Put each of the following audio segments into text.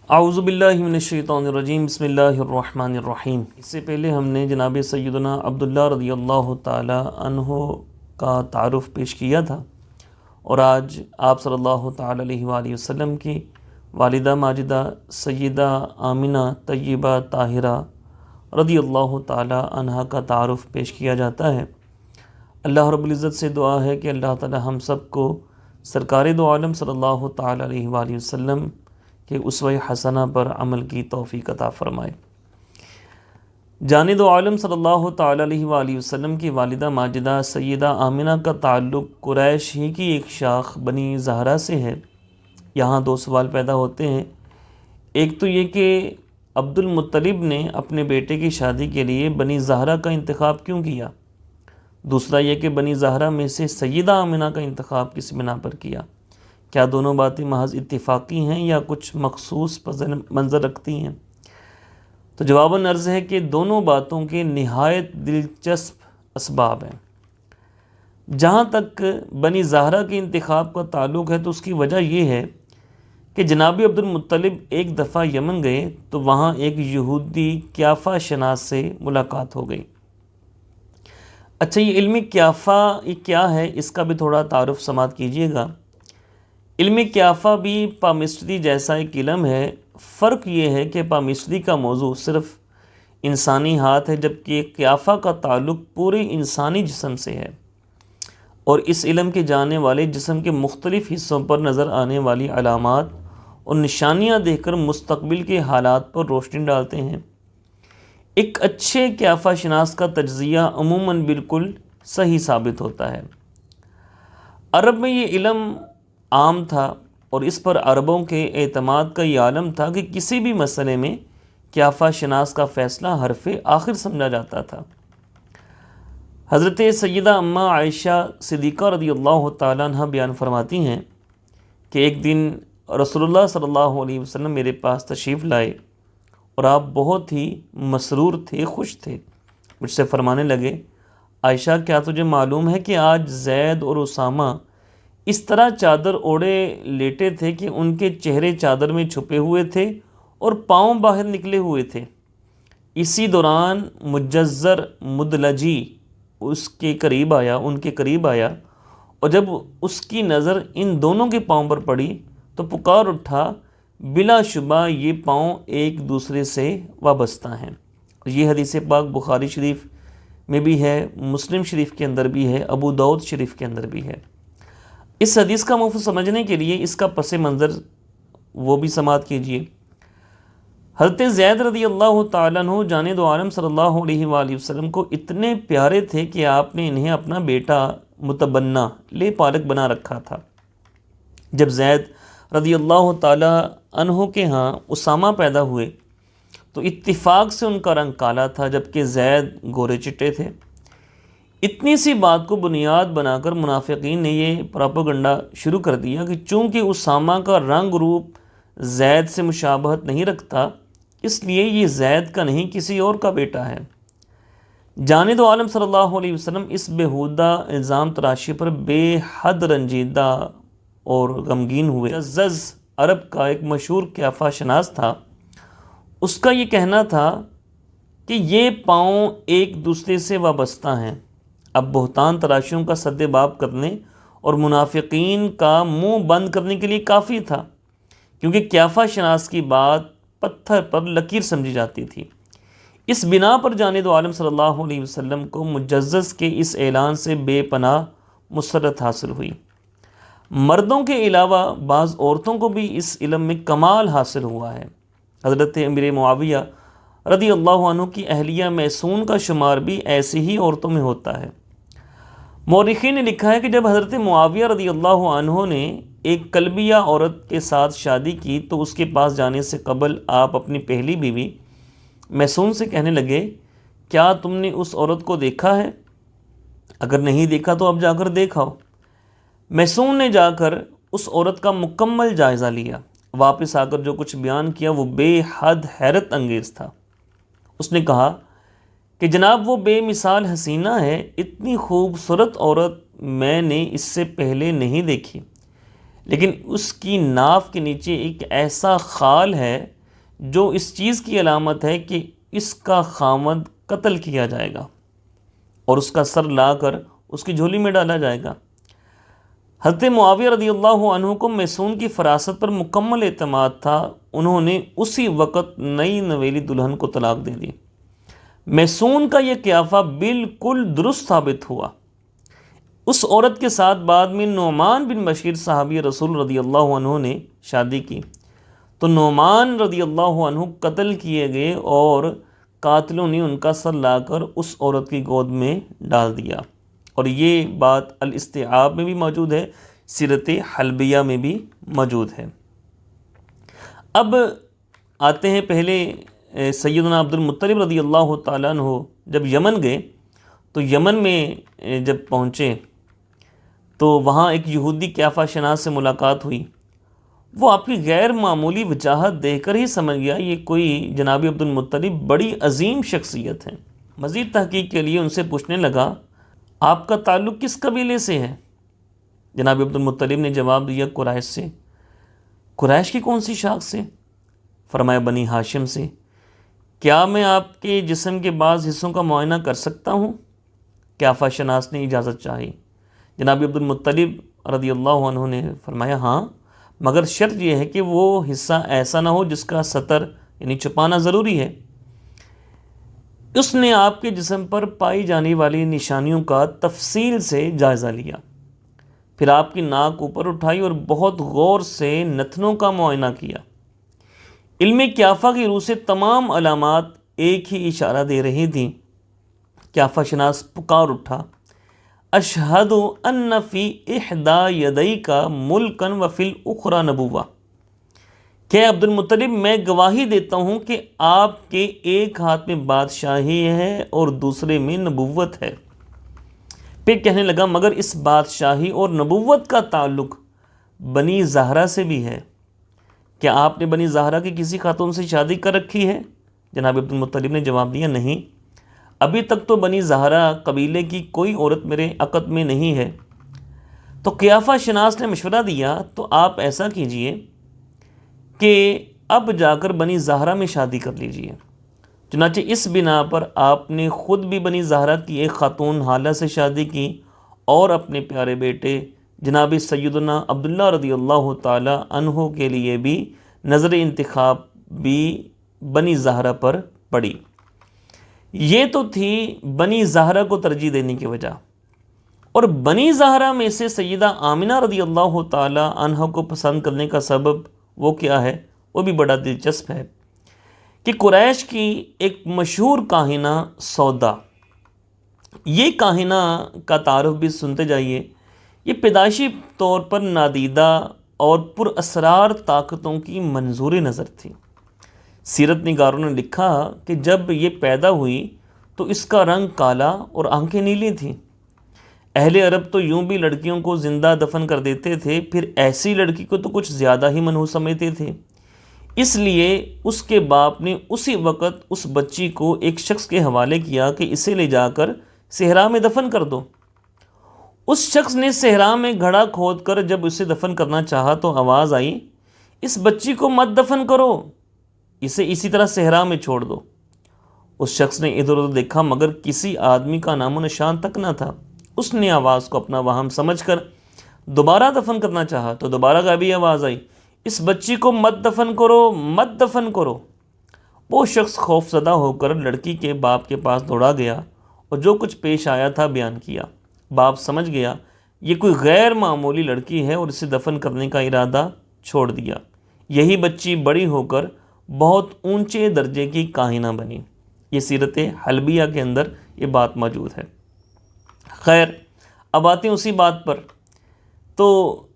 اعوذ باللہ من الشیطان الرجیم، بسم اللہ الرحمن الرحیم۔ اس سے پہلے ہم نے جناب سیدنا عبداللہ رضی اللہ تعالی عنہ کا تعارف پیش کیا تھا، اور آج آپ صلی اللہ تعالی علیہ وآلہ وسلم کی والدہ ماجدہ سیدہ آمنہ طیبہ طاہرہ رضی اللہ تعالی عنہ کا تعارف پیش کیا جاتا ہے۔ اللہ رب العزت سے دعا ہے کہ اللہ تعالی ہم سب کو سرکار دو عالم صلی اللہ تعالی علیہ وآلہ وسلم کہ اسوہ حسنہ پر عمل کی توفیق عطا فرمائے۔ جان دو عالم صلی اللہ تعالی علیہ وآلہ وسلم کی والدہ ماجدہ سیدہ آمنہ کا تعلق قریش ہی کی ایک شاخ بنی زہرہ سے ہے۔ یہاں دو سوال پیدا ہوتے ہیں۔ ایک تو یہ کہ عبد المطلب نے اپنے بیٹے کی شادی کے لیے بنی زہرہ کا انتخاب کیوں کیا؟ دوسرا یہ کہ بنی زہرہ میں سے سیدہ آمنہ کا انتخاب کس بنا پر کیا؟ کیا دونوں باتیں محض اتفاقی ہیں یا کچھ مخصوص پس منظر رکھتی ہیں؟ تو جواباً عرض ہے کہ دونوں باتوں کے نہایت دلچسپ اسباب ہیں۔ جہاں تک بنی زہرہ کے انتخاب کا تعلق ہے تو اس کی وجہ یہ ہے کہ جناب عبد المطلب ایک دفعہ یمن گئے تو وہاں ایک یہودی قیافہ شناس سے ملاقات ہو گئی۔ اچھا، یہ علم قیافہ یہ کیا ہے، اس کا بھی تھوڑا تعارف سماعت کیجیے گا۔ علم قیافہ بھی پامسٹری جیسا ایک علم ہے، فرق یہ ہے کہ پامسٹری کا موضوع صرف انسانی ہاتھ ہے، جبکہ قیافہ کا تعلق پورے انسانی جسم سے ہے، اور اس علم کے جاننے والے جسم کے مختلف حصوں پر نظر آنے والی علامات اور نشانیاں دیکھ کر مستقبل کے حالات پر روشنی ڈالتے ہیں۔ ایک اچھے قیافہ شناس کا تجزیہ عموماً بالکل صحیح ثابت ہوتا ہے۔ عرب میں یہ علم عام تھا، اور اس پر عربوں کے اعتماد کا یہ عالم تھا کہ کسی بھی مسئلے میں قیافہ شناس کا فیصلہ حرف آخر سمجھا جاتا تھا۔ حضرت سیدہ اماں عائشہ صدیقہ رضی اللہ تعالیٰ عنہ بیان فرماتی ہیں کہ ایک دن رسول اللہ صلی اللہ علیہ وسلم میرے پاس تشریف لائے، اور آپ بہت ہی مسرور تھے، خوش تھے۔ مجھ سے فرمانے لگے، عائشہ کیا تجھے معلوم ہے کہ آج زید اور اسامہ اس طرح چادر اوڑھے لیٹے تھے کہ ان کے چہرے چادر میں چھپے ہوئے تھے اور پاؤں باہر نکلے ہوئے تھے۔ اسی دوران مجزر مدلجی ان کے قریب آیا، اور جب اس کی نظر ان دونوں کے پاؤں پر پڑی تو پکار اٹھا، بلا شبہ یہ پاؤں ایک دوسرے سے وابستہ ہیں۔ یہ حدیث پاک بخاری شریف میں بھی ہے، مسلم شریف کے اندر بھی ہے، ابو داؤد شریف کے اندر بھی ہے۔ اس حدیث کا مفہوم سمجھنے کے لیے اس کا پس منظر وہ بھی سماعت کیجیے۔ حضرت زید رضی اللہ تعالیٰ عنہ جان دو عالم صلی اللہ علیہ وآلہ وسلم کو اتنے پیارے تھے کہ آپ نے انہیں اپنا بیٹا متبنہ لے پالک بنا رکھا تھا۔ جب زید رضی اللہ تعالیٰ عنہ کے ہاں اسامہ پیدا ہوئے تو اتفاق سے ان کا رنگ کالا تھا، جبکہ زید گورے چٹے تھے۔ اتنی سی بات کو بنیاد بنا کر منافقین نے یہ پروپیگنڈا شروع کر دیا کہ چونکہ اسامہ کا رنگ روپ زید سے مشابہت نہیں رکھتا، اس لیے یہ زید کا نہیں کسی اور کا بیٹا ہے۔ جان دو عالم صلی اللہ علیہ وسلم اس بیہودہ الزام تراشی پر بے حد رنجیدہ اور غمگین ہوئے۔ عزز عرب کا ایک مشہور قیافہ شناس تھا، اس کا یہ کہنا تھا کہ یہ پاؤں ایک دوسرے سے وابستہ ہیں۔ اب بہتان تراشیوں کا سد باب کرنے اور منافقین کا منہ بند کرنے کے لیے کافی تھا، کیونکہ قیافہ شناس کی بات پتھر پر لکیر سمجھی جاتی تھی۔ اس بنا پر جان دو عالم صلی اللہ علیہ وسلم کو مجزز کے اس اعلان سے بے پناہ مسرت حاصل ہوئی۔ مردوں کے علاوہ بعض عورتوں کو بھی اس علم میں کمال حاصل ہوا ہے۔ حضرت امیر معاویہ رضی اللہ عنہ کی اہلیہ میسون کا شمار بھی ایسی ہی عورتوں میں ہوتا ہے۔ مورخین نے لکھا ہے کہ جب حضرت معاویہ رضی اللہ عنہ نے ایک کلبیہ عورت کے ساتھ شادی کی تو اس کے پاس جانے سے قبل آپ اپنی پہلی بیوی میسون سے کہنے لگے، کیا تم نے اس عورت کو دیکھا ہے؟ اگر نہیں دیکھا تو اب جا کر دیکھاؤ۔ میسون نے جا کر اس عورت کا مکمل جائزہ لیا۔ واپس آ کر جو کچھ بیان کیا وہ بے حد حیرت انگیز تھا۔ اس نے کہا کہ جناب وہ بے مثال حسینہ ہے، اتنی خوبصورت عورت میں نے اس سے پہلے نہیں دیکھی، لیکن اس کی ناف کے نیچے ایک ایسا خال ہے جو اس چیز کی علامت ہے کہ اس کا خاوند قتل کیا جائے گا اور اس کا سر لا کر اس کی جھولی میں ڈالا جائے گا۔ حضرت معاویہ رضی اللہ عنہ کو میسون کی فراست پر مکمل اعتماد تھا، انہوں نے اسی وقت نئی نویلی دلہن کو طلاق دے دی۔ میسون کا یہ قیافہ بالکل درست ثابت ہوا۔ اس عورت کے ساتھ بعد میں نعمان بن بشیر صحابی رسول رضی اللہ عنہ نے شادی کی، تو نعمان رضی اللہ عنہ قتل کیے گئے اور قاتلوں نے ان کا سر لا کر اس عورت کی گود میں ڈال دیا، اور یہ بات الاستیعاب میں بھی موجود ہے، سیرت حلبیہ میں بھی موجود ہے۔ اب آتے ہیں پہلے سیدنا عبد المطلب رضی اللہ تعالیٰ عنہ جب یمن گئے تو یمن میں جب پہنچے تو وہاں ایک یہودی قیافہ شناس سے ملاقات ہوئی۔ وہ آپ کی غیر معمولی وجاہت دیکھ کر ہی سمجھ گیا یہ کوئی جناب عبد المطلب بڑی عظیم شخصیت ہے۔ مزید تحقیق کے لیے ان سے پوچھنے لگا، آپ کا تعلق کس قبیلے سے ہے؟ جناب عبد المطلب نے جواب دیا، قریش سے۔ قریش کی کون سی شاخ سے؟ فرمایا بنی ہاشم سے۔ کیا میں آپ کے جسم کے بعض حصوں کا معائنہ کر سکتا ہوں؟ قیافہ شناس نے اجازت چاہی۔ جناب عبد المطلب رضی اللہ عنہ نے فرمایا، ہاں، مگر شرط یہ ہے کہ وہ حصہ ایسا نہ ہو جس کا ستر یعنی چھپانا ضروری ہے۔ اس نے آپ کے جسم پر پائی جانے والی نشانیوں کا تفصیل سے جائزہ لیا، پھر آپ کی ناک اوپر اٹھائی اور بہت غور سے نتنوں کا معائنہ کیا۔ علم قیافہ کی روح سے تمام علامات ایک ہی اشارہ دے رہی تھیں۔ قیافہ شناس پکار اٹھا، اشہد ان فی احدی یدیک ملکا وفی الاخری نبوہ، کہ عبد المطلب میں گواہی دیتا ہوں کہ آپ کے ایک ہاتھ میں بادشاہی ہے اور دوسرے میں نبوت ہے۔ پھر کہنے لگا، مگر اس بادشاہی اور نبوت کا تعلق بنی زہرہ سے بھی ہے، کیا آپ نے بنی زہرہ کی کسی خاتون سے شادی کر رکھی ہے؟ جناب عبد المطلب نے جواب دیا، نہیں، ابھی تک تو بنی زہرہ قبیلے کی کوئی عورت میرے عقد میں نہیں ہے۔ تو قیافہ شناس نے مشورہ دیا، تو آپ ایسا کیجئے کہ اب جا کر بنی زہرہ میں شادی کر لیجئے۔ چنانچہ اس بنا پر آپ نے خود بھی بنی زہرہ کی ایک خاتون حالہ سے شادی کی اور اپنے پیارے بیٹے جناب سیدنا عبداللہ رضی اللہ تعالی عنہ کے لیے بھی نظر انتخاب بھی بنی زہرہ پر پڑی۔ یہ تو تھی بنی زہرہ کو ترجیح دینے کی وجہ، اور بنی زہرہ میں سے سیدہ آمنہ رضی اللہ تعالی عنہ کو پسند کرنے کا سبب وہ کیا ہے، وہ بھی بڑا دلچسپ ہے کہ قریش کی ایک مشہور کاہنہ سودا، یہ کاہنہ کا تعارف بھی سنتے جائیے۔ یہ پیدائشی طور پر نادیدہ اور پر اسرار طاقتوں کی منظور نظر تھی۔ سیرت نگاروں نے لکھا کہ جب یہ پیدا ہوئی تو اس کا رنگ کالا اور آنکھیں نیلی تھیں۔ اہل عرب تو یوں بھی لڑکیوں کو زندہ دفن کر دیتے تھے، پھر ایسی لڑکی کو تو کچھ زیادہ ہی منحوس سمجھتے تھے۔ اس لیے اس کے باپ نے اسی وقت اس بچی کو ایک شخص کے حوالے کیا کہ اسے لے جا کر صحرا میں دفن کر دو۔ اس شخص نے صحرا میں گھڑا کھود کر جب اسے دفن کرنا چاہا تو آواز آئی، اس بچی کو مت دفن کرو، اسے اسی طرح صحرا میں چھوڑ دو۔ اس شخص نے ادھر ادھر دیکھا مگر کسی آدمی کا نام و نشان تک نہ تھا۔ اس نے آواز کو اپنا وہم سمجھ کر دوبارہ دفن کرنا چاہا تو دوبارہ غائبی آواز آئی، اس بچی کو مت دفن کرو، مت دفن کرو۔ وہ شخص خوف زدہ ہو کر لڑکی کے باپ کے پاس دوڑا گیا اور جو کچھ پیش آیا تھا بیان کیا۔ باپ سمجھ گیا یہ کوئی غیر معمولی لڑکی ہے اور اسے دفن کرنے کا ارادہ چھوڑ دیا۔ یہی بچی بڑی ہو کر بہت اونچے درجے کی کاہنہ بنی۔ یہ سیرت حلبیہ کے اندر یہ بات موجود ہے۔ خیر، اب آتے ہیں اسی بات پر۔ تو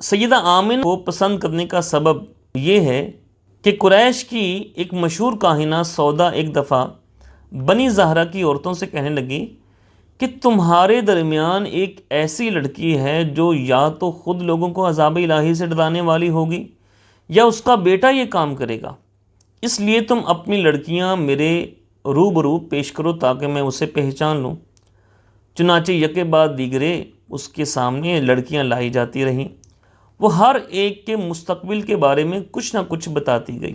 سیدہ آمنہ کو پسند کرنے کا سبب یہ ہے کہ قریش کی ایک مشہور کاہنہ سودا ایک دفعہ بنی زہرہ کی عورتوں سے کہنے لگی کہ تمہارے درمیان ایک ایسی لڑکی ہے جو یا تو خود لوگوں کو عذاب الہی سے ڈرانے والی ہوگی یا اس کا بیٹا یہ کام کرے گا، اس لیے تم اپنی لڑکیاں میرے روبرو پیش کرو تاکہ میں اسے پہچان لوں۔ چنانچہ یکے بعد دیگرے اس کے سامنے لڑکیاں لائی جاتی رہیں، وہ ہر ایک کے مستقبل کے بارے میں کچھ نہ کچھ بتاتی گئی۔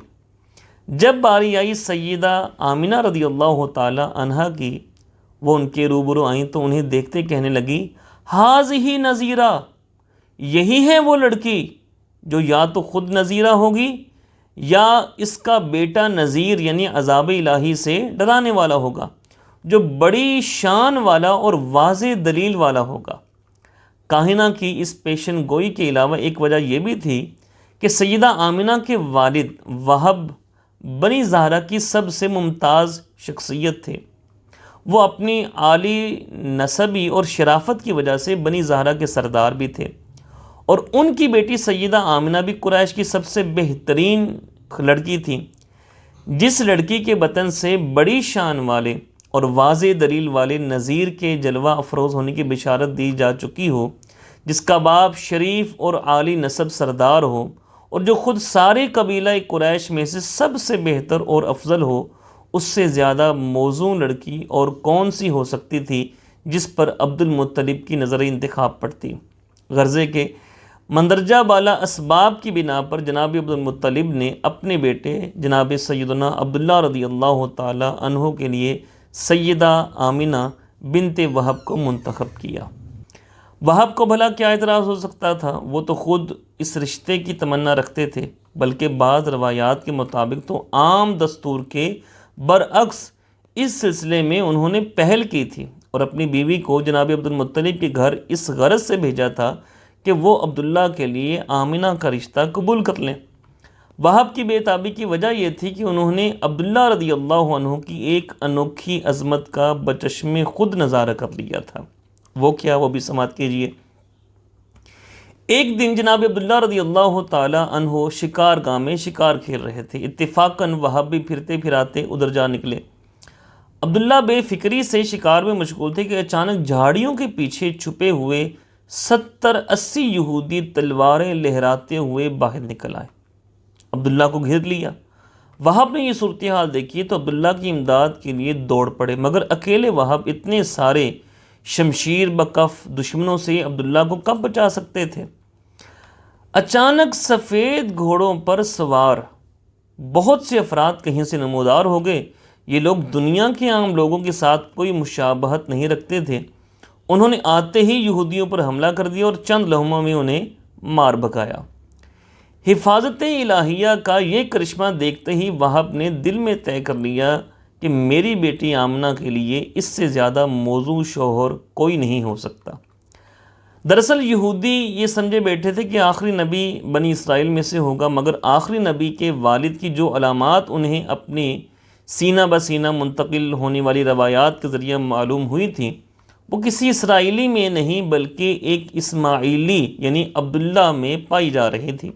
جب باری آئی سیدہ آمنہ رضی اللہ تعالی عنہا کی، وہ ان کے روبرو آئیں تو انہیں دیکھتے کہنے لگی ہاذہ نذیرہ، یہی ہے وہ لڑکی جو یا تو خود نذیرہ ہوگی یا اس کا بیٹا نذیر یعنی عذاب الہی سے ڈرانے والا ہوگا، جو بڑی شان والا اور واضح دلیل والا ہوگا۔ کاہنہ کی اس پیشن گوئی کے علاوہ ایک وجہ یہ بھی تھی کہ سیدہ آمنہ کے والد وہب بنی زہرہ کی سب سے ممتاز شخصیت تھے۔ وہ اپنی عالی نسبی اور شرافت کی وجہ سے بنی زہرہ کے سردار بھی تھے، اور ان کی بیٹی سیدہ آمنہ بھی قریش کی سب سے بہترین لڑکی تھی۔ جس لڑکی کے بطن سے بڑی شان والے اور واضح دلیل والے نذیر کے جلوہ افروز ہونے کی بشارت دی جا چکی ہو، جس کا باپ شریف اور عالی نسب سردار ہو، اور جو خود سارے قبیلہ قریش میں سے سب سے بہتر اور افضل ہو، اس سے زیادہ موزوں لڑکی اور کون سی ہو سکتی تھی جس پر عبد المطلب کی نظر انتخاب پڑتی۔ غرضے کے مندرجہ بالا اسباب کی بنا پر جناب عبد المطلب نے اپنے بیٹے جناب سیدنا عبداللہ رضی اللہ تعالی عنہ کے لیے سیدہ آمنہ بنت وہب کو منتخب کیا۔ وہب کو بھلا کیا اعتراض ہو سکتا تھا؟ وہ تو خود اس رشتے کی تمنا رکھتے تھے، بلکہ بعض روایات کے مطابق تو عام دستور کے برعکس اس سلسلے میں انہوں نے پہل کی تھی اور اپنی بیوی کو جناب عبد المطلب کے گھر اس غرض سے بھیجا تھا کہ وہ عبداللہ کے لیے آمنہ کا رشتہ قبول کر لیں۔ وہب کی بے تابی کی وجہ یہ تھی کہ انہوں نے عبداللہ رضی اللہ عنہ کی ایک انوکھی عظمت کا بچشم خود نظارہ کر لیا تھا۔ وہ کیا؟ وہ بھی سماعت کیجیے۔ ایک دن جناب عبداللہ رضی اللہ تعالی عنہ شکار گاہ میں شکار کھیل رہے تھے۔ اتفاقاً وہب بھی پھرتے پھراتے ادھر جا نکلے۔ عبداللہ بے فکری سے شکار میں مشغول تھے کہ اچانک جھاڑیوں کے پیچھے چھپے ہوئے 70-80 یہودی تلواریں لہراتے ہوئے باہر نکل آئے، عبداللہ کو گھیر لیا۔ وہب نے یہ صورتحال دیکھی تو عبداللہ کی امداد کے لیے دوڑ پڑے، مگر اکیلے وہب اتنے سارے شمشیر بکف دشمنوں سے عبداللہ کو کب بچا سکتے تھے؟ اچانک سفید گھوڑوں پر سوار بہت سے افراد کہیں سے نمودار ہو گئے۔ یہ لوگ دنیا کے عام لوگوں کے ساتھ کوئی مشابہت نہیں رکھتے تھے۔ انہوں نے آتے ہی یہودیوں پر حملہ کر دیا اور چند لمحوں میں انہیں مار بھگایا۔ حفاظت الہیہ کا یہ کرشمہ دیکھتے ہی وہب نے دل میں طے کر لیا کہ میری بیٹی آمنہ کے لیے اس سے زیادہ موزوں شوہر کوئی نہیں ہو سکتا۔ دراصل یہودی یہ سمجھے بیٹھے تھے کہ آخری نبی بنی اسرائیل میں سے ہوگا، مگر آخری نبی کے والد کی جو علامات انہیں اپنی سینہ بسینہ منتقل ہونے والی روایات کے ذریعے معلوم ہوئی تھیں، وہ کسی اسرائیلی میں نہیں بلکہ ایک اسماعیلی یعنی عبداللہ میں پائی جا رہی تھی،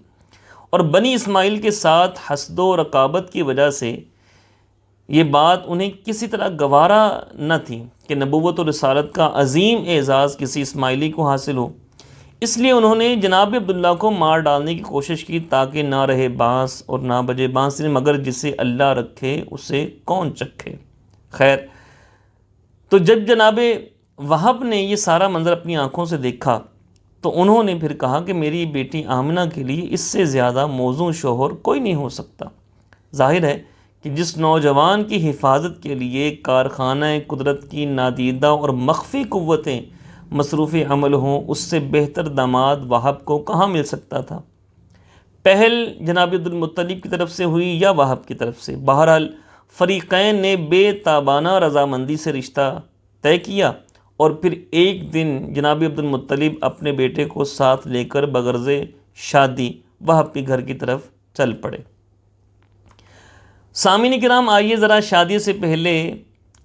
اور بنی اسماعیل کے ساتھ حسد و رقابت کی وجہ سے یہ بات انہیں کسی طرح گوارا نہ تھی کہ نبوت و رسالت کا عظیم اعزاز کسی اسماعیلی کو حاصل ہو۔ اس لیے انہوں نے جناب عبداللہ کو مار ڈالنے کی کوشش کی تاکہ نہ رہے بانس اور نہ بجے بانسری، مگر جسے اللہ رکھے اسے کون چکھے۔ خیر، تو جب جناب وہب نے یہ سارا منظر اپنی آنکھوں سے دیکھا تو انہوں نے پھر کہا کہ میری بیٹی آمنہ کے لیے اس سے زیادہ موزوں شوہر کوئی نہیں ہو سکتا۔ ظاہر ہے کہ جس نوجوان کی حفاظت کے لیے کارخانہ قدرت کی نادیدہ اور مخفی قوتیں مصروف عمل ہوں، اس سے بہتر داماد وہب کو کہاں مل سکتا تھا۔ پہل جناب عبد المطلب کی طرف سے ہوئی یا وہب کی طرف سے، بہرحال فریقین نے بے تابانہ رضامندی سے رشتہ طے کیا، اور پھر ایک دن جناب عبد المطلب اپنے بیٹے کو ساتھ لے کر بغرض شادی وہب کے گھر کی طرف چل پڑے۔ سامعین کرام، آئیے ذرا شادی سے پہلے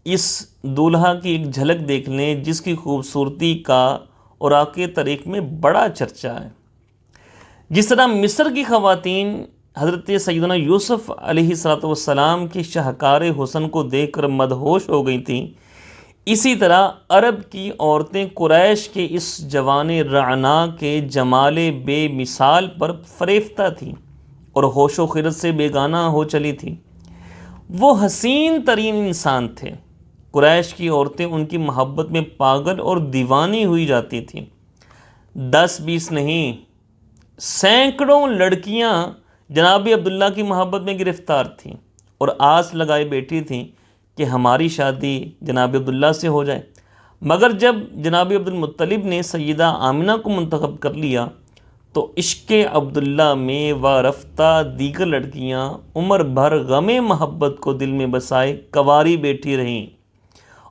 اس دولہا کی ایک جھلک دیکھ لیں جس کی خوبصورتی کا اوراق تاریخ میں بڑا چرچا ہے۔ جس طرح مصر کی خواتین حضرت سیدنا یوسف علیہ السلام کے شاہکار حسن کو دیکھ کر مدہوش ہو گئی تھیں، اسی طرح عرب کی عورتیں قریش کے اس جوان رعنا کے جمال بے مثال پر فریفتہ تھیں اور ہوش و خرد سے بیگانہ ہو چلی تھیں۔ وہ حسین ترین انسان تھے۔ قریش کی عورتیں ان کی محبت میں پاگل اور دیوانی ہوئی جاتی تھیں۔ 10-20 نہیں، سینکڑوں لڑکیاں جناب عبداللہ کی محبت میں گرفتار تھیں، اور آس لگائے بیٹھی تھیں کہ ہماری شادی جناب عبداللہ سے ہو جائے، مگر جب جناب عبد المطلب نے سیدہ آمنہ کو منتخب کر لیا تو عشق عبداللہ میں وارفتہ دیگر لڑکیاں عمر بھر غم محبت کو دل میں بسائے کواری بیٹھی رہیں،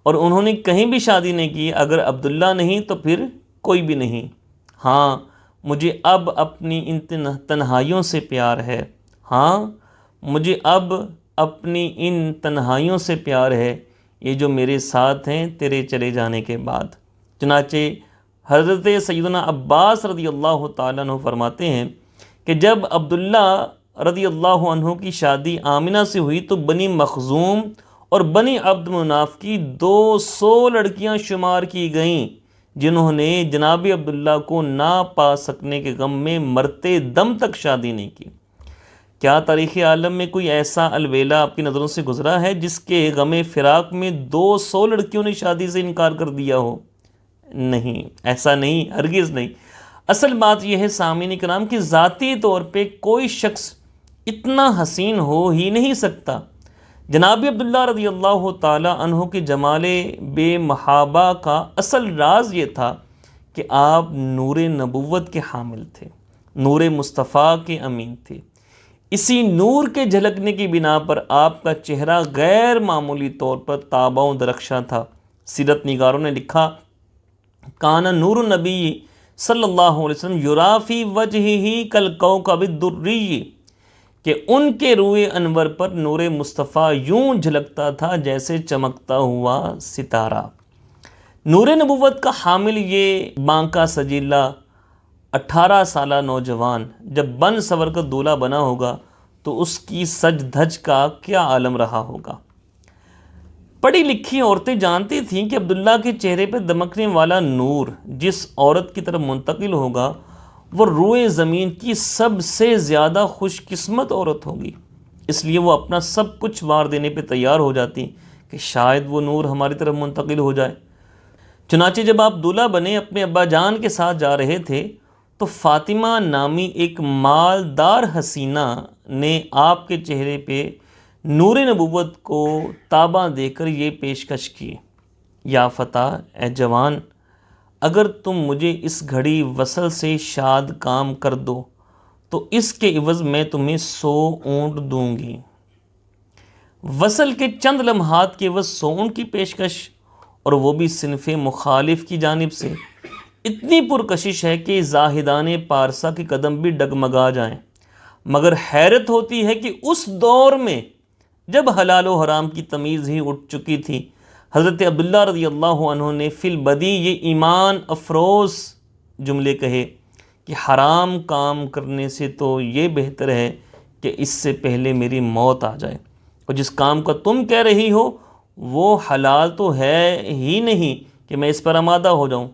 اور انہوں نے کہیں بھی شادی نہیں کی، اگر عبداللہ نہیں تو پھر کوئی بھی نہیں۔ ہاں مجھے اب اپنی ان تنہائیوں سے پیار ہے، ہاں مجھے اب اپنی ان تنہائیوں سے پیار ہے، یہ جو میرے ساتھ ہیں تیرے چلے جانے کے بعد۔ چنانچہ حضرت سیدنا عباس رضی اللہ تعالیٰ عنہ فرماتے ہیں کہ جب عبداللہ رضی اللہ عنہ کی شادی آمنہ سے ہوئی تو بنی مخزوم اور بنی عبد مناف کی 200 لڑکیاں شمار کی گئیں، جنہوں نے جناب عبداللہ کو نہ پا سکنے کے غم میں مرتے دم تک شادی نہیں کی۔ کیا تاریخ عالم میں کوئی ایسا الویلہ آپ کی نظروں سے گزرا ہے جس کے غم فراق میں 200 لڑکیوں نے شادی سے انکار کر دیا ہو؟ نہیں، ایسا نہیں، ہرگز نہیں۔ اصل بات یہ ہے سامعین کرام کہ ذاتی طور پہ کوئی شخص اتنا حسین ہو ہی نہیں سکتا۔ جناب عبداللہ رضی اللہ تعالی عنہ کے جمال بے محابہ کا اصل راز یہ تھا کہ آپ نور نبوت کے حامل تھے، نور مصطفیٰ کے امین تھے۔ اسی نور کے جھلکنے کی بنا پر آپ کا چہرہ غیر معمولی طور پر تابع و درخشاں تھا۔ سیرت نگاروں نے لکھا، کانا نور النبی صلی اللہ علیہ وسلم یرا فی وجہہ کالکوکب الدری، کہ ان کے روئے انور پر نور مصطفیٰ یوں جھلکتا تھا جیسے چمکتا ہوا ستارہ۔ نور نبوت کا حامل یہ بانکا سجیلا 18 سالہ نوجوان جب بن سور کر دولہا بنا ہوگا تو اس کی سج دھج کا کیا عالم رہا ہوگا۔ پڑھی لکھی عورتیں جانتی تھیں کہ عبداللہ کے چہرے پہ دمکنے والا نور جس عورت کی طرف منتقل ہوگا وہ روئے زمین کی سب سے زیادہ خوش قسمت عورت ہوگی، اس لیے وہ اپنا سب کچھ وار دینے پہ تیار ہو جاتی کہ شاید وہ نور ہماری طرف منتقل ہو جائے۔ چنانچہ جب آپ دولہا بنے اپنے ابا جان کے ساتھ جا رہے تھے تو فاطمہ نامی ایک مالدار حسینہ نے آپ کے چہرے پہ نور نبوت کو تاباں دے کر یہ پیشکش کی، یا فتیٰ، اے جوان، اگر تم مجھے اس گھڑی وصل سے شاد کام کر دو تو اس کے عوض میں تمہیں 100 اونٹ دوں گی۔ وصل کے چند لمحات کے عوض 100 اونٹ کی پیشکش، اور وہ بھی صنف مخالف کی جانب سے، اتنی پرکشش ہے کہ زاہدان پارسا کے قدم بھی ڈگمگا جائیں۔ مگر حیرت ہوتی ہے کہ اس دور میں جب حلال و حرام کی تمیز ہی اٹھ چکی تھی، حضرت عبداللہ رضی اللہ عنہ نے فی البدی یہ ایمان افروز جملے کہے کہ حرام کام کرنے سے تو یہ بہتر ہے کہ اس سے پہلے میری موت آ جائے، اور جس کام کا تم کہہ رہی ہو وہ حلال تو ہے ہی نہیں کہ میں اس پر آمادہ ہو جاؤں۔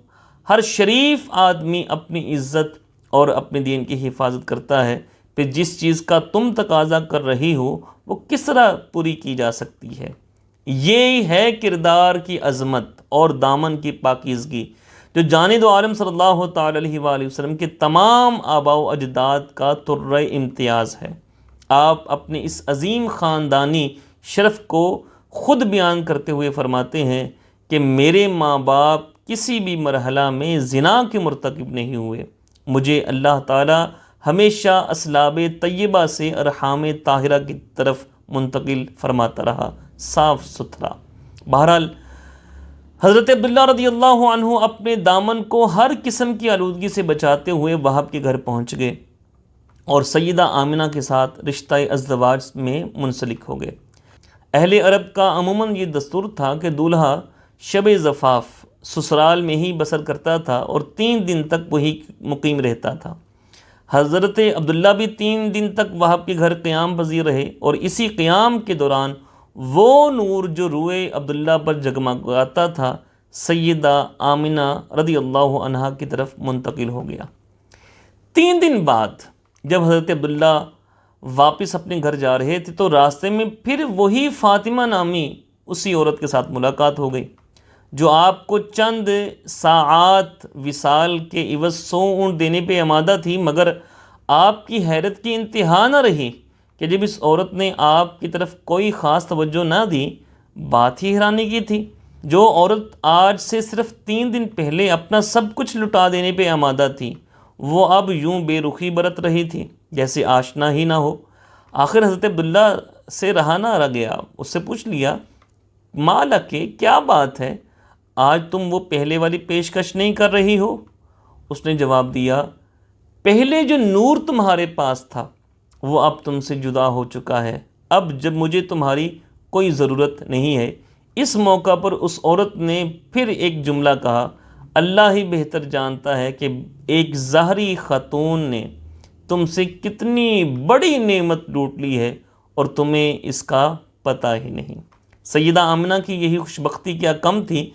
ہر شریف آدمی اپنی عزت اور اپنے دین کی حفاظت کرتا ہے، پھر جس چیز کا تم تقاضا کر رہی ہو وہ کس طرح پوری کی جا سکتی ہے؟ یہی ہے کردار کی عظمت اور دامن کی پاکیزگی جو جانب عالم صلی اللہ تعالی علیہ وآلہ وسلم کے تمام آباء و اجداد کا طرۂ امتیاز ہے۔ آپ اپنے اس عظیم خاندانی شرف کو خود بیان کرتے ہوئے فرماتے ہیں کہ میرے ماں باپ کسی بھی مرحلہ میں زنا کے مرتکب نہیں ہوئے، مجھے اللہ تعالی ہمیشہ اسلاب طیبہ سے ارحام طاہرہ کی طرف منتقل فرماتا رہا، صاف ستھرا۔ بہرحال حضرت عبداللہ رضی اللہ عنہ اپنے دامن کو ہر قسم کی آلودگی سے بچاتے ہوئے وہب کے گھر پہنچ گئے اور سیدہ آمنہ کے ساتھ رشتہ ازدواج میں منسلک ہو گئے۔ اہل عرب کا عموماً یہ دستور تھا کہ دولہا شب زفاف سسرال میں ہی بسر کرتا تھا اور 3 دن تک وہی مقیم رہتا تھا۔ حضرت عبداللہ بھی 3 دن تک وہب کے گھر قیام پذیر رہے، اور اسی قیام کے دوران وہ نور جو روئے عبداللہ پر جگمگاتا تھا سیدہ آمنہ رضی اللہ عنہا کی طرف منتقل ہو گیا۔ 3 دن بعد جب حضرت عبداللہ واپس اپنے گھر جا رہے تھے تو راستے میں پھر وہی فاطمہ نامی اسی عورت کے ساتھ ملاقات ہو گئی جو آپ کو چند ساعات وصال کے عوض 100 اونٹ دینے پہ آمادہ تھی، مگر آپ کی حیرت کی انتہا نہ رہی کہ جب اس عورت نے آپ کی طرف کوئی خاص توجہ نہ دی، بات ہی حیرانے کی تھی۔ جو عورت آج سے صرف 3 دن پہلے اپنا سب کچھ لٹا دینے پہ آمادہ تھی، وہ اب یوں بے رخی برت رہی تھی جیسے آشنا ہی نہ ہو۔ آخر حضرت عبداللہ سے رہا نہ رہ گیا، اس سے پوچھ لیا، مالکے، کیا بات ہے، آج تم وہ پہلے والی پیشکش نہیں کر رہی ہو؟ اس نے جواب دیا، پہلے جو نور تمہارے پاس تھا وہ اب تم سے جدا ہو چکا ہے، اب جب مجھے تمہاری کوئی ضرورت نہیں ہے۔ اس موقع پر اس عورت نے پھر ایک جملہ کہا، اللہ ہی بہتر جانتا ہے کہ ایک ظاہری خاتون نے تم سے کتنی بڑی نعمت لوٹ لی ہے اور تمہیں اس کا پتہ ہی نہیں۔ سیدہ آمنہ کی یہی خوشبختی کیا کم تھی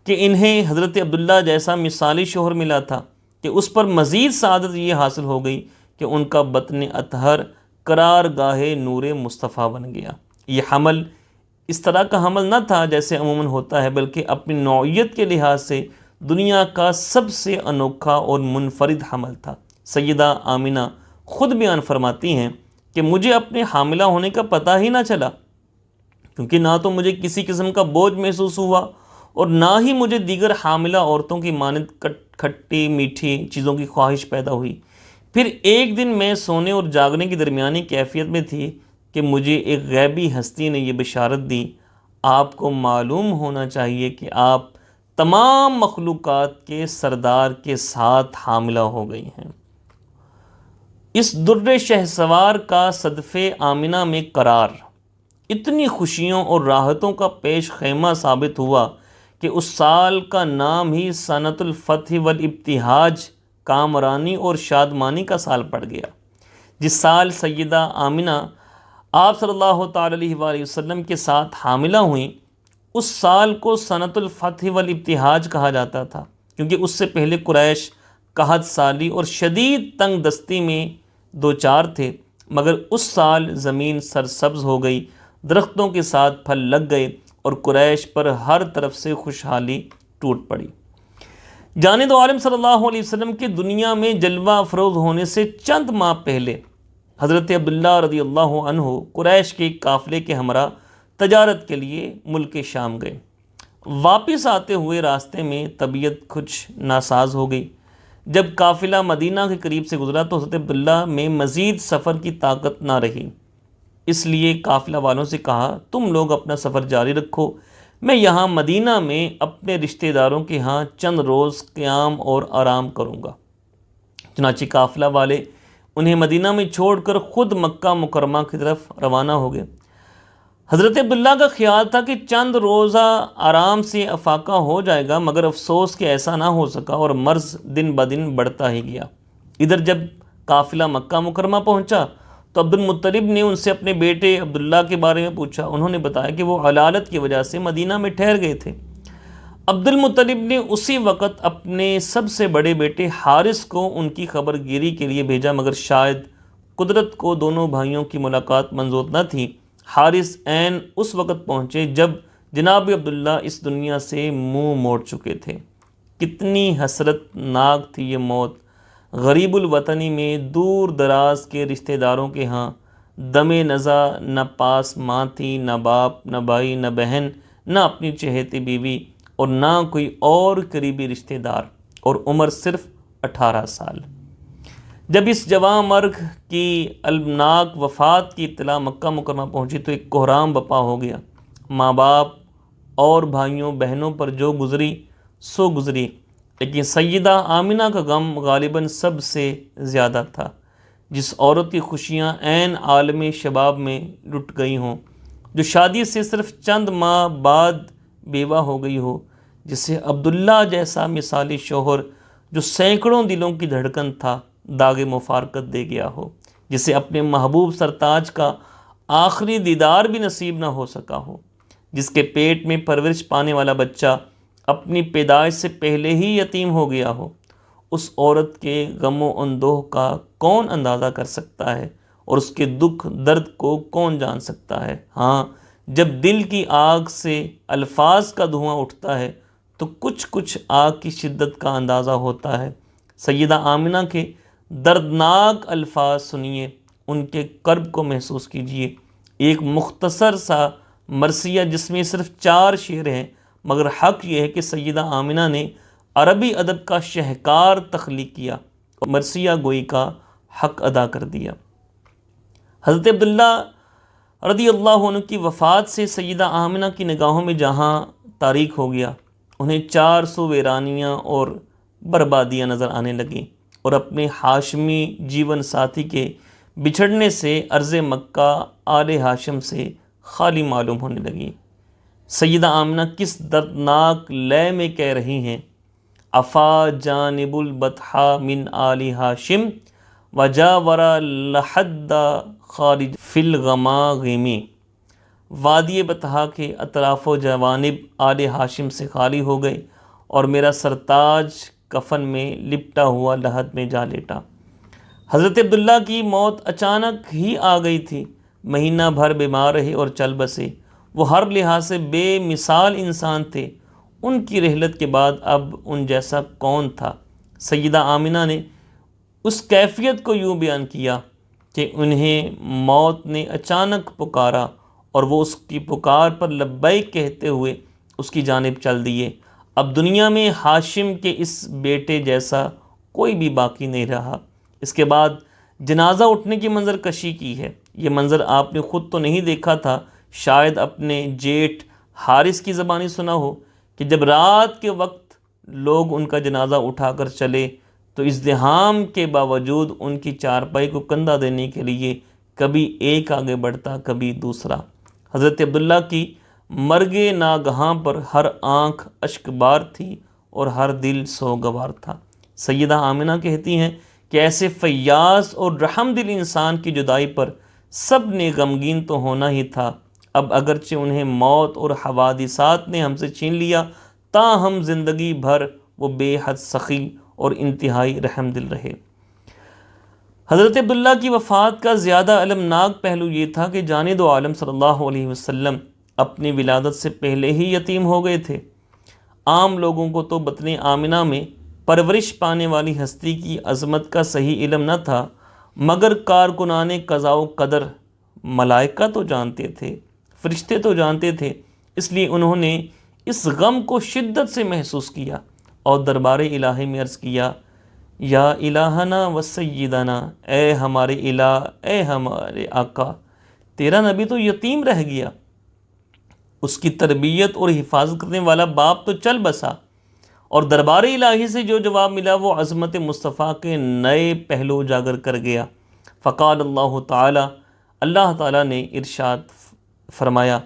کہ انہیں حضرت عبداللہ جیسا مثالی شوہر ملا تھا کہ اس پر مزید سعادت یہ حاصل ہو گئی کہ ان کا بطن اطہر قرار گاہ نور مصطفیٰ بن گیا۔ یہ حمل اس طرح کا حمل نہ تھا جیسے عموماً ہوتا ہے، بلکہ اپنی نوعیت کے لحاظ سے دنیا کا سب سے انوکھا اور منفرد حمل تھا۔ سیدہ آمنہ خود بیان فرماتی ہیں کہ مجھے اپنے حاملہ ہونے کا پتہ ہی نہ چلا، کیونکہ نہ تو مجھے کسی قسم کا بوجھ محسوس ہوا اور نہ ہی مجھے دیگر حاملہ عورتوں کی مانند کھٹی میٹھی چیزوں کی خواہش پیدا ہوئی۔ پھر ایک دن میں سونے اور جاگنے کی درمیانی کیفیت میں تھی کہ مجھے ایک غیبی ہستی نے یہ بشارت دی، آپ کو معلوم ہونا چاہیے کہ آپ تمام مخلوقات کے سردار کے ساتھ حاملہ ہو گئی ہیں۔ اس در شہسوار کا صدفِ آمنہ میں قرار اتنی خوشیوں اور راحتوں کا پیش خیمہ ثابت ہوا کہ اس سال کا نام ہی سنۃ الفتح والابتہاج، کامرانی اور شادمانی کا سال پڑ گیا۔ جس سال سیدہ آمنہ آپ صلی اللہ تعالی علیہ وآلہ وسلم کے ساتھ حاملہ ہوئیں، اس سال کو سنۃ الفتح والابتہاج کہا جاتا تھا، کیونکہ اس سے پہلے قریش قحط سالی اور شدید تنگ دستی میں دوچار تھے، مگر اس سال زمین سرسبز ہو گئی، درختوں کے ساتھ پھل لگ گئے اور قریش پر ہر طرف سے خوشحالی ٹوٹ پڑی۔ جانے دو عالم صلی اللہ علیہ وسلم کے دنیا میں جلوہ افروز ہونے سے چند ماہ پہلے حضرت عبداللہ رضی اللہ عنہ قریش کے قافلے کے ہمراہ تجارت کے لیے ملک شام گئے۔ واپس آتے ہوئے راستے میں طبیعت کچھ ناساز ہو گئی۔ جب قافلہ مدینہ کے قریب سے گزرا تو حضرت عبداللہ میں مزید سفر کی طاقت نہ رہی، اس لیے قافلہ والوں سے کہا، تم لوگ اپنا سفر جاری رکھو، میں یہاں مدینہ میں اپنے رشتہ داروں کے ہاں چند روز قیام اور آرام کروں گا۔ چنانچہ قافلہ والے انہیں مدینہ میں چھوڑ کر خود مکہ مکرمہ کی طرف روانہ ہو گئے۔ حضرت عبداللہ کا خیال تھا کہ چند روزہ آرام سے افاقہ ہو جائے گا، مگر افسوس کہ ایسا نہ ہو سکا اور مرض دن بدن بڑھتا ہی گیا۔ ادھر جب قافلہ مکہ مکرمہ پہنچا تو عبد المطلب نے ان سے اپنے بیٹے عبداللہ کے بارے میں پوچھا۔ انہوں نے بتایا کہ وہ علالت کی وجہ سے مدینہ میں ٹھہر گئے تھے۔ عبد المطلب نے اسی وقت اپنے سب سے بڑے بیٹے حارث کو ان کی خبر گیری کے لیے بھیجا، مگر شاید قدرت کو دونوں بھائیوں کی ملاقات منظور نہ تھی۔ حارث عین اس وقت پہنچے جب جناب عبداللہ اس دنیا سے منہ موڑ چکے تھے۔ کتنی حسرت ناک تھی یہ موت، غریب الوطنی میں دور دراز کے رشتہ داروں کے ہاں، دم نزا نہ پاس ماں تھی، نہ باپ، نہ بھائی، نہ بہن، نہ اپنی چہیتی بیوی اور نہ کوئی اور قریبی رشتہ دار، اور عمر صرف 18 سال۔ جب اس جواں مرگ کی المناک وفات کی اطلاع مکہ مکرمہ پہنچی تو ایک کوہرام بپا ہو گیا۔ ماں باپ اور بھائیوں بہنوں پر جو گزری سو گزری، لیکن سیدہ آمنہ کا غم غالباً سب سے زیادہ تھا۔ جس عورت کی خوشیاں عین عالم شباب میں لٹ گئی ہوں، جو شادی سے صرف چند ماہ بعد بیوہ ہو گئی ہو، جسے عبداللہ جیسا مثالی شوہر جو سینکڑوں دلوں کی دھڑکن تھا داغ مفارقت دے گیا ہو، جسے اپنے محبوب سرتاج کا آخری دیدار بھی نصیب نہ ہو سکا ہو، جس کے پیٹ میں پرورش پانے والا بچہ اپنی پیدائش سے پہلے ہی یتیم ہو گیا ہو، اس عورت کے غم و اندوہ کا کون اندازہ کر سکتا ہے اور اس کے دکھ درد کو کون جان سکتا ہے؟ ہاں، جب دل کی آگ سے الفاظ کا دھواں اٹھتا ہے تو کچھ آگ کی شدت کا اندازہ ہوتا ہے۔ سیدہ آمنہ کے دردناک الفاظ سنیے، ان کے کرب کو محسوس کیجئے۔ ایک مختصر سا مرثیہ جس میں صرف 4 شعر ہیں، مگر حق یہ ہے کہ سیدہ آمنہ نے عربی ادب کا شہکار تخلیق کیا اور مرثیہ گوئی کا حق ادا کر دیا۔ حضرت عبداللہ رضی اللہ عنہ کی وفات سے سیدہ آمنہ کی نگاہوں میں جہاں تاریک ہو گیا، انہیں 400 ویرانیاں اور بربادیاں نظر آنے لگیں اور اپنے ہاشمی جیون ساتھی کے بچھڑنے سے ارض مکہ آل ہاشم سے خالی معلوم ہونے لگی۔ سیدہ آمنہ کس دردناک لے میں کہہ رہی ہیں، افا جانب البطحا من آل ہاشم وجاورا لحد خارج فی الغماغمی۔ وادی بطحا کے اطراف و جوانب آل ہاشم سے خالی ہو گئے اور میرا سرتاج کفن میں لپٹا ہوا لحد میں جا لیٹا۔ حضرت عبداللہ کی موت اچانک ہی آ گئی تھی، مہینہ بھر بیمار رہے اور چل بسے۔ وہ ہر لحاظ سے بے مثال انسان تھے، ان کی رحلت کے بعد اب ان جیسا کون تھا؟ سیدہ آمنہ نے اس کیفیت کو یوں بیان کیا کہ انہیں موت نے اچانک پکارا اور وہ اس کی پکار پر لبیک کہتے ہوئے اس کی جانب چل دیے۔ اب دنیا میں ہاشم کے اس بیٹے جیسا کوئی بھی باقی نہیں رہا۔ اس کے بعد جنازہ اٹھنے کی منظر کشی کی ہے۔ یہ منظر آپ نے خود تو نہیں دیکھا تھا، شاید اپنے جیٹھ حارث کی زبانی سنا ہو کہ جب رات کے وقت لوگ ان کا جنازہ اٹھا کر چلے تو ازدحام کے باوجود ان کی چارپائی کو کندھا دینے کے لیے کبھی ایک آگے بڑھتا کبھی دوسرا۔ حضرت عبداللہ کی مرگ ناگہاں پر ہر آنکھ اشک بار تھی اور ہر دل سوگوار تھا۔ سیدہ آمنہ کہتی ہیں کہ ایسے فیاض اور رحم دل انسان کی جدائی پر سب نے غمگین تو ہونا ہی تھا۔ اب اگرچہ انہیں موت اور حوادثات نے ہم سے چھین لیا، تاہم زندگی بھر وہ بے حد سخی اور انتہائی رحم دل رہے۔ حضرت عبداللہ کی وفات کا زیادہ المناک پہلو یہ تھا کہ جان دو عالم صلی اللہ علیہ وسلم اپنی ولادت سے پہلے ہی یتیم ہو گئے تھے۔ عام لوگوں کو تو بطن آمنہ میں پرورش پانے والی ہستی کی عظمت کا صحیح علم نہ تھا، مگر کارکنان قضاء و قدر ملائکہ تو جانتے تھے، فرشتے تو جانتے تھے۔ اس لیے انہوں نے اس غم کو شدت سے محسوس کیا اور دربار الہی میں عرض کیا، یا الہنا و سیدنا، اے ہمارے الہ، اے ہمارے آقا، تیرا نبی تو یتیم رہ گیا، اس کی تربیت اور حفاظت کرنے والا باپ تو چل بسا۔ اور دربار الہی سے جو جواب ملا وہ عظمت مصطفیٰ کے نئے پہلو اجاگر کر گیا۔ فقال اللہ تعالی، اللہ تعالیٰ نے ارشاد فرمایا،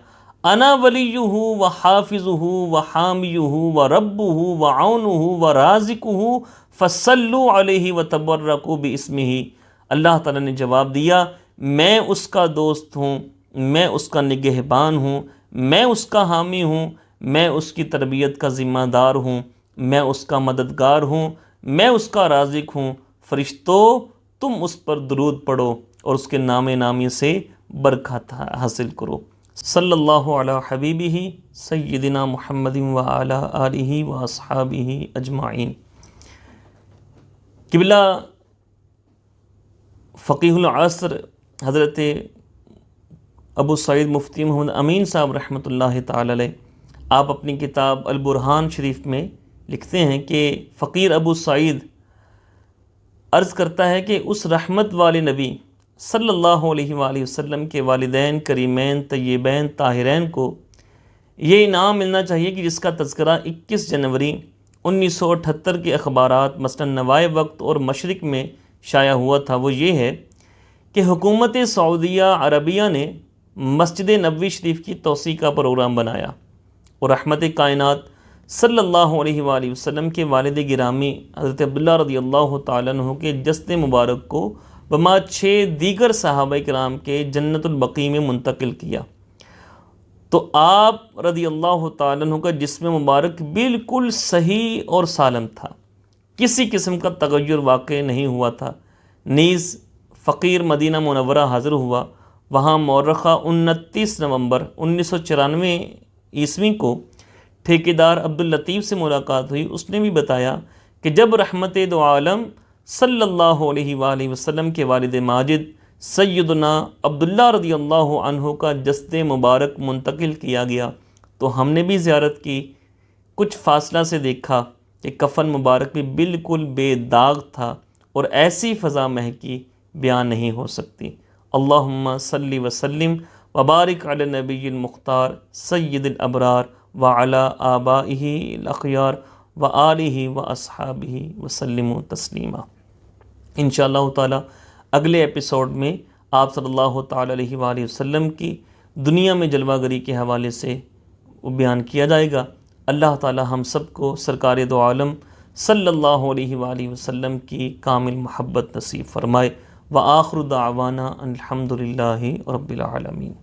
انا ولیہ و حافظہ و حامیہ و ربہ و عونہ و رازقہ فصلوا علیہ وتبرکوا باسمہ۔ اللہ تعالیٰ نے جواب دیا، میں اس کا دوست ہوں، میں اس کا نگہبان ہوں، میں اس کا حامی ہوں، میں اس کی تربیت کا ذمہ دار ہوں، میں اس کا مددگار ہوں، میں اس کا رازق ہوں۔ فرشتوں، تم اس پر درود پڑھو اور اس کے نام نامی سے برکت حاصل کرو۔ صلی اللہ علی حبیبہ سیدنا محمد وعلی آلہ واصحابہ اجمعین۔ قبلہ فقیہ العصر حضرت ابو سعید مفتی محمد امین صاحب رحمۃ اللہ تعالی علیہ، آپ اپنی کتاب البرہان شریف میں لکھتے ہیں کہ فقیر ابو سعید عرض کرتا ہے کہ اس رحمت والے نبی صلی اللہ علیہ وآلہ وسلم کے والدین کریمین طیبین طاہرین کو یہ انعام ملنا چاہیے کہ جس کا تذکرہ 21 جنوری 1978 کے اخبارات مثلا نوائے وقت اور مشرق میں شائع ہوا تھا۔ وہ یہ ہے کہ حکومت سعودیہ عربیہ نے مسجد نبوی شریف کی توسیع کا پروگرام بنایا اور رحمت کائنات صلی اللہ علیہ وآلہ وسلم کے والد گرامی حضرت عبداللہ رضی اللہ تعالیٰ عنہ کے جسد مبارک کو بما 6 دیگر صحابہ کرام کے جنت البقیع میں منتقل کیا۔ تو آپ رضی اللہ تعالیٰ عنہ کا جسم مبارک بالکل صحیح اور سالم تھا، کسی قسم کا تغیر واقع نہیں ہوا تھا۔ نیز فقیر مدینہ منورہ حاضر ہوا، وہاں مورخہ 29 نومبر 1994 عیسوی کو ٹھیکیدار عبداللطیف سے ملاقات ہوئی۔ اس نے بھی بتایا کہ جب رحمت دو عالم صلی اللہ علیہ وآلہ وسلم کے والد ماجد سیدنا عبداللہ رضی اللہ عنہ کا جسد مبارک منتقل کیا گیا تو ہم نے بھی زیارت کی، کچھ فاصلہ سے دیکھا کہ کفن مبارک بھی بالکل بے داغ تھا اور ایسی فضا مہکی بیان نہیں ہو سکتی۔ اللہم صلی وسلم وبارک علی النبی المختار سید الابرار وعلی آبائہ الاخیار وآلہ واصحابہ وسلم تسلیما۔ انشاءاللہ تعالی اگلے ایپیسوڈ میں آپ صلی اللہ تعالی علیہ وآلہ وسلم کی دنیا میں جلوہ گری کے حوالے سے بیان کیا جائے گا۔ اللہ تعالی ہم سب کو سرکار دو عالم صلی اللہ علیہ وآلہ وسلم کی کامل محبت نصیب فرمائے۔ وآخر دعوانا الحمد للہ رب العالمین۔